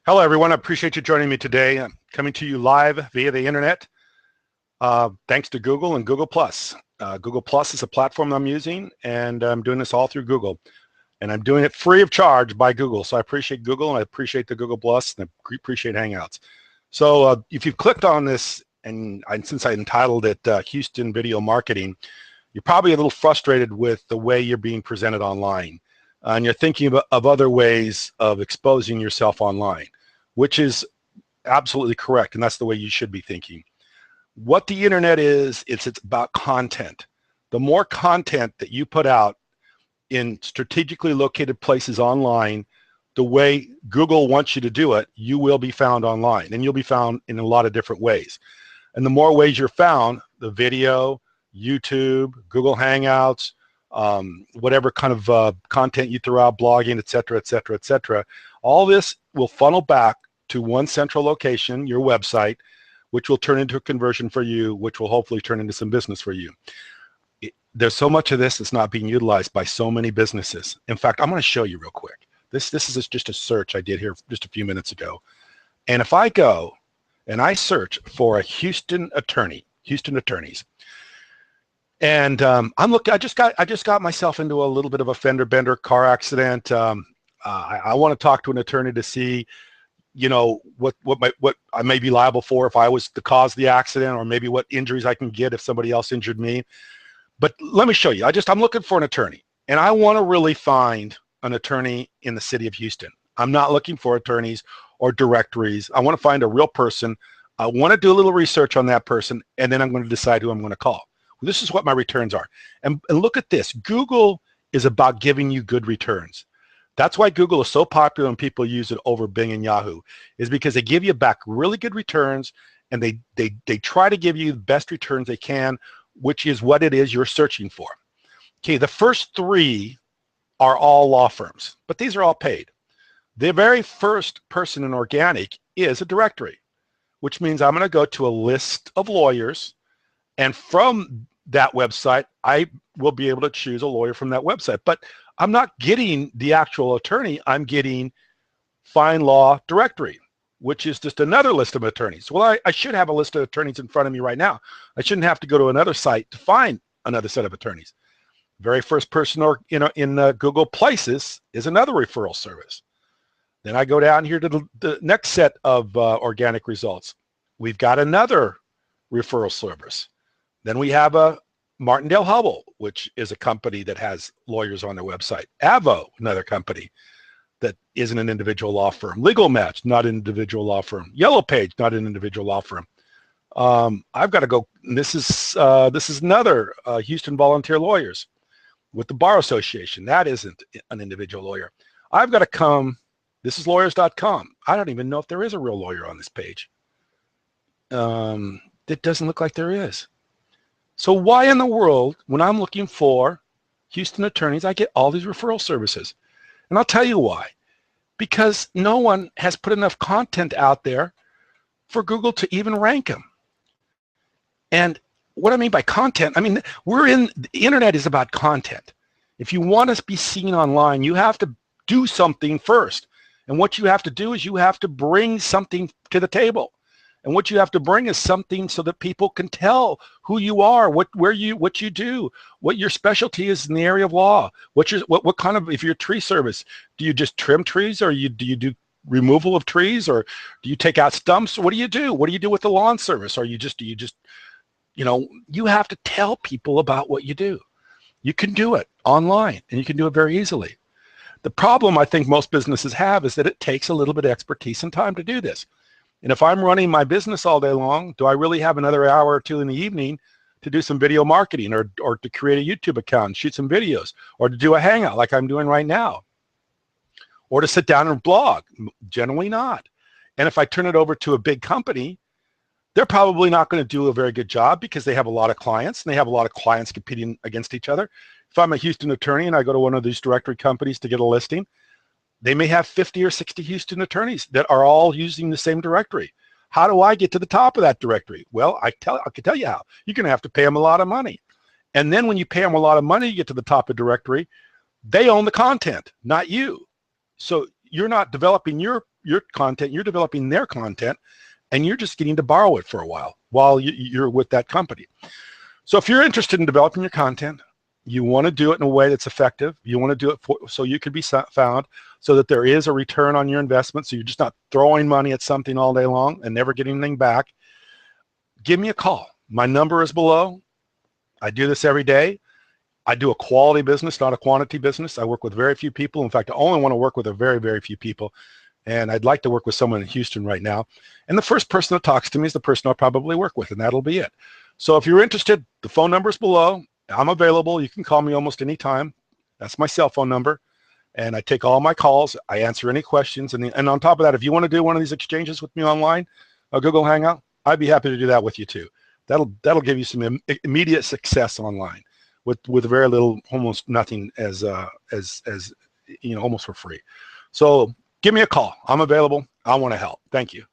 Hello, everyone. I appreciate you joining me today. I'm coming to you live via the internet, thanks to Google and Google+. Google+ is a platform I'm using, and I'm doing this all through Google. And I'm doing it free of charge by Google. So I appreciate Google, and I appreciate the Google+, and I appreciate Hangouts. So if you've clicked on this, and since I entitled it Houston Video Marketing, you're probably a little frustrated with the way you're being presented online. And you're thinking of other ways of exposing yourself online, which is absolutely correct, and that's the way you should be thinking. What the internet is, it's about content. The more content that you put out in strategically located places online, the way Google wants you to do it, you will be found online, and you'll be found in a lot of different ways. And the more ways you're found, the video, YouTube, Google Hangouts, whatever kind of content you throw out, blogging, et cetera, et cetera, et cetera, all this will funnel back to one central location, your website, which will turn into a conversion for you, which will hopefully turn into some business for you. There's so much of this that's not being utilized by so many businesses. In fact, I'm going to show you real quick. This is just a search I did here just a few minutes ago. And if I go and I search for a Houston attorney, Houston attorneys, and I'm looking. I just got myself into a little bit of a fender bender car accident. I want to talk to an attorney to see, you know, what I may be liable for if I was the cause of the accident, or maybe what injuries I can get if somebody else injured me. But let me show you. I'm looking for an attorney, and I want to really find an attorney in the city of Houston. I'm not looking for attorneys or directories. I want to find a real person. I want to do a little research on that person, and then I'm going to decide who I'm going to call. This is what my returns are. And look at this. Google is about giving you good returns. That's why Google is so popular and people use it over Bing and Yahoo, is because they give you back really good returns, and they try to give you the best returns they can, which is what it is you're searching for. Okay, the first three are all law firms, but these are all paid. The very first person in organic is a directory, which means I'm going to go to a list of lawyers, and from that website, I will be able to choose a lawyer from that website. But I'm not getting the actual attorney. I'm getting FindLaw Directory, which is just another list of attorneys. Well, I should have a list of attorneys in front of me right now. I shouldn't have to go to another site to find another set of attorneys. Very first person in Google Places is another referral service. Then I go down here to the next set of organic results. We've got another referral service. Then we have a Martindale Hubbell, which is a company that has lawyers on their website. Avo, another company that isn't an individual law firm. Legal Match, not an individual law firm. Yellow Page, not an individual law firm. I've got to go. This is another Houston Volunteer Lawyers with the Bar Association. That isn't an individual lawyer. I've got to come. This is lawyers.com. I don't even know if there is a real lawyer on this page. It doesn't look like there is. So why in the world, when I'm looking for Houston attorneys, I get all these referral services? And I'll tell you why. Because no one has put enough content out there for Google to even rank them. And what I mean by content, I mean, the internet is about content. If you want to be seen online, you have to do something first. And what you have to do is you have to bring something to the table. And what you have to bring is something so that people can tell who you are, what you do, what your specialty is in the area of law. What kind of, if you're a tree service, do you just trim trees, or do you do removal of trees, or do you take out stumps? What do you do? What do you do with the lawn service? Or you have to tell people about what you do. You can do it online, and you can do it very easily. The problem I think most businesses have is that it takes a little bit of expertise and time to do this. And if I'm running my business all day long, do I really have another hour or two in the evening to do some video marketing, or to create a YouTube account and shoot some videos, or to do a hangout like I'm doing right now, or to sit down and blog? Generally not. And if I turn it over to a big company, they're probably not going to do a very good job, because they have a lot of clients, and they have a lot of clients competing against each other. If I'm a Houston attorney and I go to one of these directory companies to get a listing, they may have 50 or 60 Houston attorneys that are all using the same directory. How do I get to the top of that directory? Well, I can tell you how. You're going to have to pay them a lot of money. And then when you pay them a lot of money to get to the top of the directory, they own the content, not you. So you're not developing your your content, you're developing their content, and you're just getting to borrow it for a while you're with that company. So if you're interested in developing your content, you want to do it in a way that's effective. You want to do it so you can be found, so that there is a return on your investment, so you're just not throwing money at something all day long and never getting anything back. Give me a call. My number is below. I do this every day. I do a quality business, not a quantity business. I work with very few people. In fact, I only want to work with a very, very few people. And I'd like to work with someone in Houston right now. And the first person that talks to me is the person I'll probably work with, and that'll be it. So if you're interested, the phone number is below. I'm available. You can call me almost any time. That's my cell phone number. And I take all my calls. I answer any questions. And on top of that, if you want to do one of these exchanges with me online, a Google Hangout, I'd be happy to do that with you too. That'll give you some immediate success online with very little, almost nothing, as you know, almost for free. So give me a call. I'm available. I want to help. Thank you.